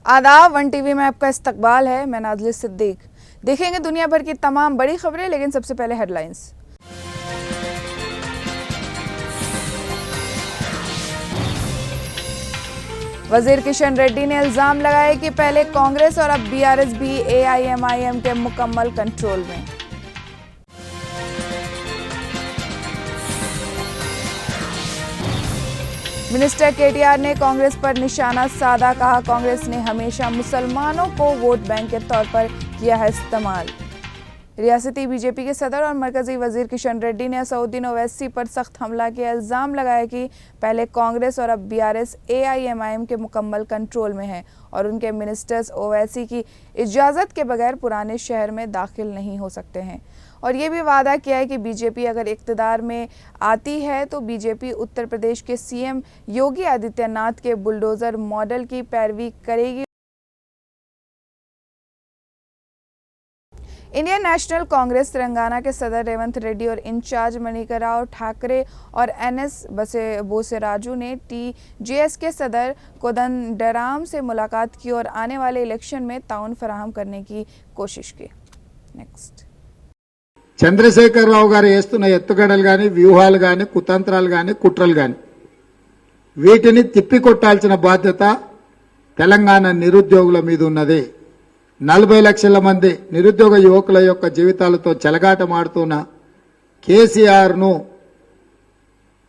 आदाब, one TV में आपका इस्तकबाल है। मैं नाज़िल सिद्दीक। देखेंगे दुनिया भर की तमाम बड़ी खबरें, लेकिन सबसे पहले हेडलाइंस। वजीर किशन रेड्डी ने इल्जाम लगाया कि पहले कांग्रेस और अब बीआरएस भी एआईएमआईएम के मुकम्मल कंट्रोल में। मिनिस्टर केटीआर ने कांग्रेस पर निशाना साधा, कहा कांग्रेस ने हमेशा मुसलमानों को वोट बैंक के तौर पर किया है इस्तेमाल। रियासती बीजेपी के सदर और मरकजी वजीर किशन रेड्डी ने असदुद्दीन ओवैसी पर सख्त हमला किया। इल्जाम लगाया कि पहले कांग्रेस और अब बीआरएस एआईएमआईएम के मुकम्मल कंट्रोल में है और उनके मिनिस्टर्स ओवैसी की इजाज़त के बगैर पुराने शहर में दाखिल नहीं हो सकते हैं। और ये भी वादा किया है कि बीजेपी अगर इक़्तिदार में आती है तो बीजेपी उत्तर प्रदेश के सीएम योगी आदित्यनाथ के बुलडोज़र मॉडल की पैरवी करेगी। इंडियन नेशनल कांग्रेस तेलंगाना के सदर रेवंत रेड्डी और इंचार्ज मणिकराव ठाकरे और एनएस बोसेराजू ने टीजेएस के सदर कोदंडराम से मुलाकात की और आने वाले इलेक्शन में ताउन फराहम करने की कोशिश की। नेक्स्ट। చంద్రశేఖరరావు గారు వేస్తున్న ఎత్తుగడలు గాని వ్యూహాలు గాని కుతంత్రాలు గాని కుట్రలు గాని వీటిని తిప్పికొట్టాల్సిన బాధ్యత తెలంగాణ నిరుద్యోగుల మీద ఉన్నది। 40 లక్షల మంది నిరుద్యోగ యువకుల యొక్క జీవితాలతో చెలగాటమాడుతున్న కేసీఆర్ ను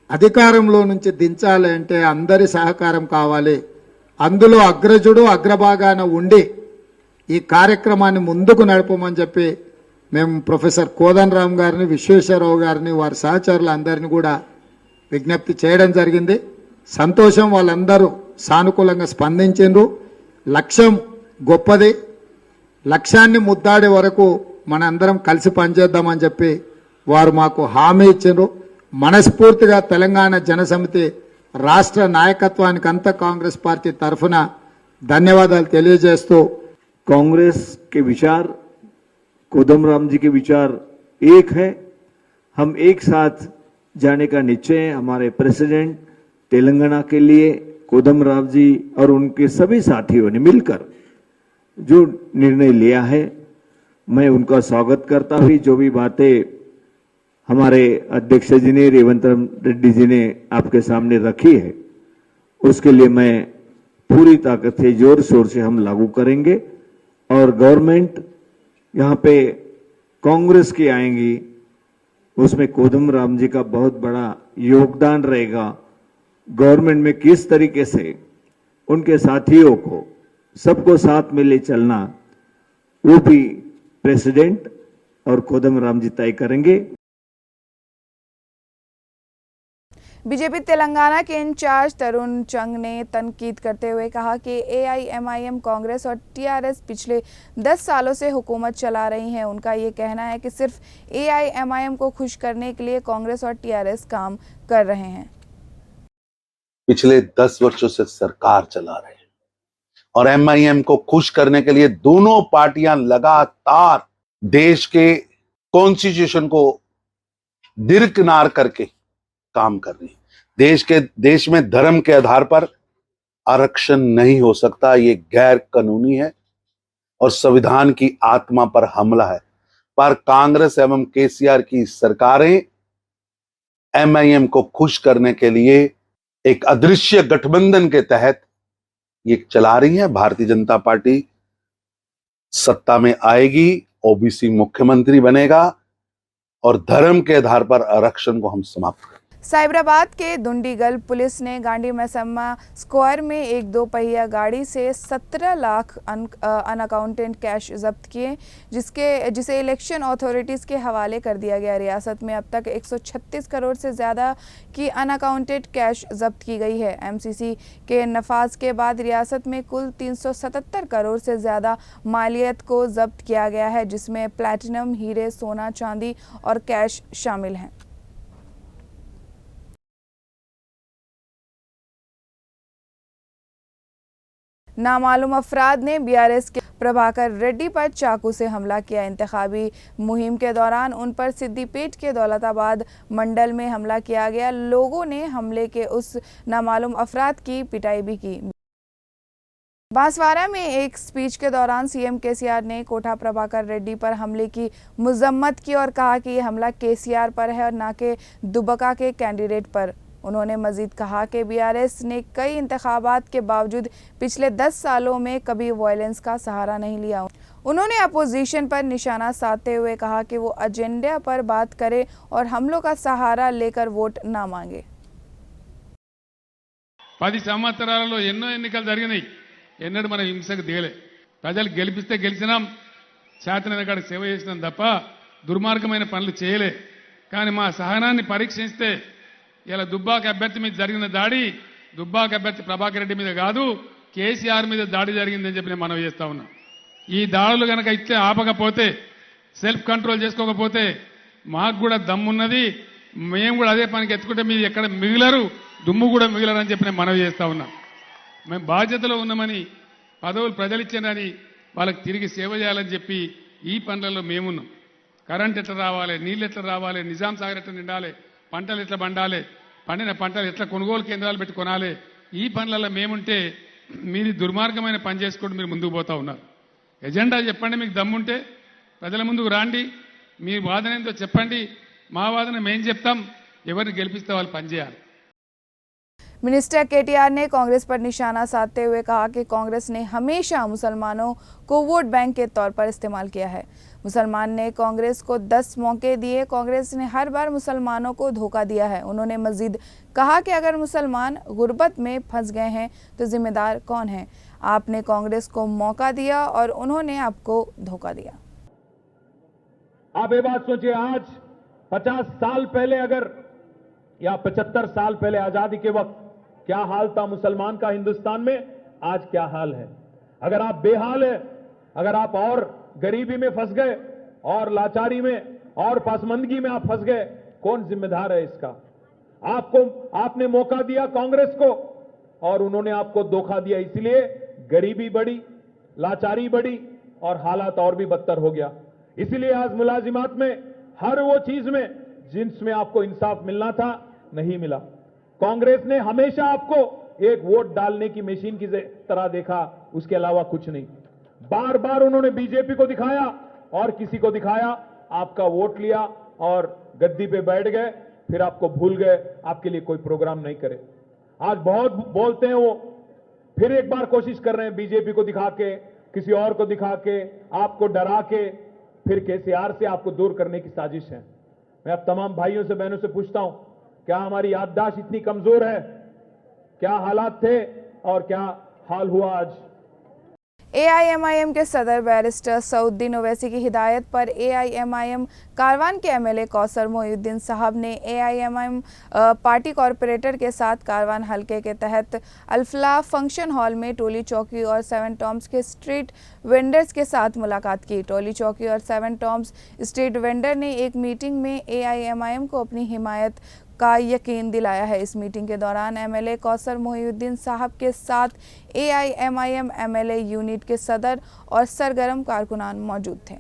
అధికారంలో నుంచి దించాలి అంటే అందరి సహకారం కావాలి। అందులో అగ్రజుడు అగ్రభాగాన ఉండి ఈ కార్యక్రమాన్ని ముందుకు నడపమని చెప్పి మేము ప్రొఫెసర్ కోదండరామ్ గారిని, విశ్వేశ్వరరావు గారిని, వారి సహచరులు అందరినీ కూడా విజ్ఞప్తి చేయడం జరిగింది। సంతోషం, వాళ్ళందరూ సానుకూలంగా స్పందించారు। లక్ష్యం గొప్పది, లక్ష్యాన్ని ముద్దాడే వరకు మనందరం కలిసి పనిచేద్దామని చెప్పి వారు మాకు హామీ ఇచ్చారు। మనస్ఫూర్తిగా తెలంగాణ జనసమితి రాష్ట్ర నాయకత్వానికి అంతా కాంగ్రెస్ పార్టీ తరఫున ధన్యవాదాలు తెలియజేస్తూ, कांग्रेस के विचार, कोदमराम जी के विचार एक है। हम एक साथ जाने का निश्चय हमारे प्रेसिडेंट तेलंगाना के लिए कोदमराम जी और उनके सभी साथियों ने मिलकर जो निर्णय लिया है, मैं उनका स्वागत करता हुई जो भी बातें हमारे अध्यक्ष जी ने, रेवंत रेड्डी जी ने आपके सामने रखी है, उसके लिए मैं पूरी ताकत से जोर शोर से हम लागू करेंगे। और गवर्नमेंट यहाँ पे कांग्रेस की आएंगी, उसमें कोदमराम जी का बहुत बड़ा योगदान रहेगा। गवर्नमेंट में किस तरीके से उनके साथियों को सबको साथ में ले चलना, वो भी प्रेसिडेंट और कोदमराम जी तय करेंगे। बीजेपी तेलंगाना के इंचार्ज तरुण चंग ने तनकीद करते हुए कहा कि एआईएमआईएम कांग्रेस और टीआरएस पिछले 10 सालों से हुकूमत चला रही हैं। उनका ये कहना है कि सिर्फ एआईएमआईएम को खुश करने के लिए कांग्रेस और टीआरएस काम कर रहे हैं। पिछले 10 वर्षों से सरकार चला रहे हैं और एमआईएम को खुश करने के लिए दोनों पार्टियां लगातार देश के कॉन्स्टिट्यूशन को दरकिनार करके काम कर रही है। देश में धर्म के आधार पर आरक्षण नहीं हो सकता, ये गैर कानूनी है और संविधान की आत्मा पर हमला है। पर कांग्रेस एवं केसीआर की सरकारें एमआईएम को खुश करने के लिए एक अदृश्य गठबंधन के तहत ये चला रही है। भारतीय जनता पार्टी सत्ता में आएगी, ओबीसी मुख्यमंत्री बनेगा और धर्म के आधार पर आरक्षण को हम समाप्त करेंगे। साइबराबाद के दुंडीगल पुलिस ने गांधी मैसम्मा स्क्वायर में एक 2 पहिया गाड़ी से 17 लाख अनअकाउंटेड कैश जब्त किए, जिसे इलेक्शन अथॉरिटीज़ के हवाले कर दिया गया। रियासत में अब तक 136 करोड़ से ज़्यादा की अनअकाउंटेड कैश जब्त की गई है। एमसीसी के नफाज के बाद रियासत में कुल 377 करोड़ से ज़्यादा मालियत को जब्त किया गया है, जिसमें प्लैटिनम, हीरे, सोना, चांदी और कैश शामिल हैं। नामालूम अफराद ने बीआरएस के प्रभाकर रेड्डी पर चाकू से हमला किया। इंतखाबी मुहिम के दौरान उन पर सिद्दीपेट के दौलताबाद मंडल में हमला किया गया। लोगों ने हमले के उस नामालूम अफराद की पिटाई भी की। बांसवाड़ा में एक स्पीच के दौरान सीएम केसीआर ने कोटा प्रभाकर रेड्डी पर हमले की मजम्मत की और कहा कि ये हमला केसीआर पर है और न कि दुबका के कैंडिडेट पर। उन्होंने मजीद कहा कि बीआरएस ने कई इंतखाबात के बावजूद पिछले 10 सालों में कभी वायलेंस का सहारा नहीं लिया। उन्होंने अपोजिशन पर निशाना साधते हुए कहा कि वो एजेंडा पर बात करे और हमलों का सहारा लेकर वोट ना मांगे। 10 సంవత్సరాలలో ఎన్నో ఎన్నికలు జరిగినాయి, ఎన్నడూ మనం హింసకు దిగలే. ప్రజలు గెలిపిస్తే గెలిచినాం, శాతనైన కాడ సేవ చేసినాం తప్ప దుర్మార్గమైన పనులు చేయలే. కానీ మా సహనాన్ని పరీక్షిస్తే ఇలా దుబ్బాక అభ్యర్థి మీద జరిగిన దాడి దుబ్బాక అభ్యర్థి ప్రభాకర్ రెడ్డి మీద కాదు, కేసీఆర్ మీద దాడి జరిగిందని చెప్పి నేను మనవి చేస్తా ఉన్నా. ఈ దాడులు గనక ఇట్లే ఆపకపోతే, సెల్ఫ్ కంట్రోల్ చేసుకోకపోతే మాకు కూడా దమ్మున్నది, మేము కూడా అదే పనికి ఎత్తుకుంటే మీరు ఎక్కడ మిగిలరు, దుమ్ము కూడా మిగిలరని చెప్పి నేను మనవి చేస్తా ఉన్నా. మేము బాధ్యతలో ఉన్నామని, పదవులు ప్రజలు ఇచ్చారని వాళ్ళకి తిరిగి సేవ చేయాలని చెప్పి ఈ పనులలో మేమున్నాం. కరెంట్ ఎట్లా రావాలి, నీళ్ళు ఎట్లా రావాలి, నిజాం సాగర్ ఎట్లా నిండాలి, పంటలు ఎట్లా పండాలి, పండిన పంటలు ఎట్లా కొనుగోలు కేంద్రాలు పెట్టి కొనాలి, ఈ పనులలో మేముంటే మీది దుర్మార్గమైన పని చేసుకుంటూ మీరు ముందుకు పోతా ఉన్నారు. ఎజెండా చెప్పండి, మీకు దమ్ముంటే ప్రజల ముందుకు రాండి, మీ వాదన ఏందో చెప్పండి, మా వాదన మేం చెప్తాం, ఎవరిని గెలిపిస్తే వాళ్ళు పనిచేయాలి. मिनिस्टर केटीआर ने कांग्रेस पर निशाना साधते हुए कहा कि कांग्रेस ने हमेशा मुसलमानों को वोट बैंक के तौर पर इस्तेमाल किया है। मुसलमान ने कांग्रेस को 10 मौके दिए, कांग्रेस ने हर बार मुसलमानों को धोखा दिया है। उन्होंने मजीद कहा कि अगर मुसलमान गुर्बत में फंस गए हैं तो जिम्मेदार कौन है? आपने कांग्रेस को मौका दिया और उन्होंने आपको धोखा दिया। आप ये बात सोचिए, आज 50 साल पहले अगर या 75 साल पहले आजादी के वक्त क्या हाल था मुसलमान का हिंदुस्तान में, आज क्या हाल है। अगर आप बेहाल है, अगर आप और गरीबी में फंस गए और लाचारी में और पासमंदगी में आप फंस गए, कौन जिम्मेदार है इसका? आपने मौका दिया कांग्रेस को और उन्होंने आपको धोखा दिया, इसलिए गरीबी बढ़ी, लाचारी बढ़ी और हालात और भी बदतर हो गया। इसलिए आज मुलाजिमात में हर वो चीज में जिनमें आपको इंसाफ मिलना था, नहीं मिला। कांग्रेस ने हमेशा आपको एक वोट डालने की मशीन की तरह देखा, उसके अलावा कुछ नहीं। बार बार उन्होंने बीजेपी को दिखाया और किसी को दिखाया, आपका वोट लिया और गद्दी पे बैठ गए, फिर आपको भूल गए, आपके लिए कोई प्रोग्राम नहीं करे। आज बहुत बोलते हैं वो, फिर एक बार कोशिश कर रहे हैं बीजेपी को दिखा के, किसी और को दिखा के, आपको डरा के, फिर केसीआर से आपको दूर करने की साजिश है। मैं अब तमाम भाइयों से बहनों से पूछता हूं, क्या हमारी याददाश्त इतनी कमजोर है? क्या हालात थे और क्या हाल हुआ आज? एआईएमआईएम के सदर बैरिस्टर सऊद्दीन ओवैसी की हिदायत पर एआईएमआईएम कारवान के एमएलए कौसर मोहिउद्दीन साहब ने एआईएमआईएम पार्टी कॉरपोरेटर के साथ कारवान हलके के तहत अल्फला फंक्शन हॉल में टोली चौकी और 7 टॉम्स के स्ट्रीट वेंडर्स के साथ मुलाकात की। टोली चौकी और 7 टॉम्स स्ट्रीट वेंडर ने एक मीटिंग में एआईएमआईएम को अपनी हिमायत का यकीन दिलाया है। इस मीटिंग के दौरान एमएलए कौसर मोहिउद्दीन साहब के साथ एआईएमआईएम एमएलए यूनिट के सदर और सरगर्म कारकुनान मौजूद थे।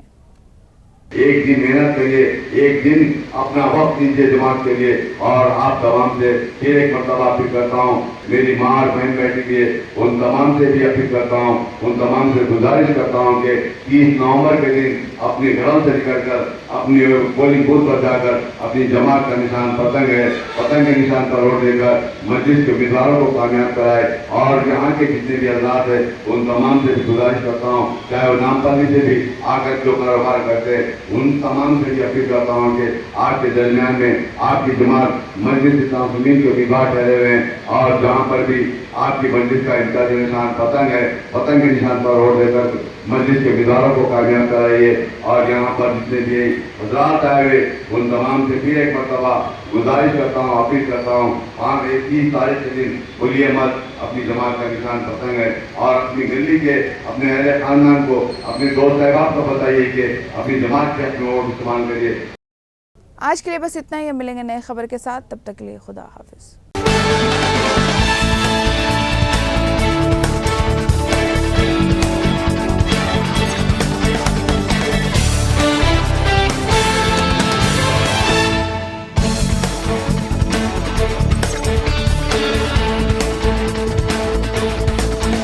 एक दिन मेहनत करिए, एक दिन अपना वक्त दीजिए जमात के लिए। और आप तमाम से फिर एक मरतबा अपील करता हूँ, मेरी माँ और बहन बैठी हुई है, उन तमाम से भी अपील करता हूँ, उन तमाम से गुजारिश करता हूँ कि 30 नवंबर के दिन अपने घरों से निकलकर अपनी पोलिंग बूथ पर जाकर अपनी जमात का निशान पतंग है, पतंग के निशान पर वोट देकर मस्जिद के उम्मीदवारों को कामयाब कराए। और यहाँ के जितने भी हजरात है उन तमाम से भी गुजारिश करता हूँ, चाहे वो नामपल्ली से भी आकर जो कारोबार करते हैं, उन तमाम से भी अपील करता हूँ कि आपके दरमियान में आपकी जमात मस्जिद जमीन के विभाग ठहरे हुए हैं और जहाँ पर भी आपकी मस्जिद का इनका जो निशान पतंग है, पतंग के निशान पर वोट देकर मस्जिद के विदारों को कामयाब कराइए। और यहाँ पर जितने भी हजरात आए हुए उन तमाम से फिर एक मरतबा गुजारिश करता हूँ, अपील करता हूँ, 30 तारीख के दिन भूलिए मत, अपनी जमात का निशान पतंग है। और अपनी गली के अपने अहले खानदान को, अपने दोस्त अहबाब को बताइए कि अपनी जमात के अपने वोट इस्तेमाल करिए। आज के लिए बस इतना ही, मिलेंगे नए खबर के साथ, तब तक के लिए खुदा हाफिज।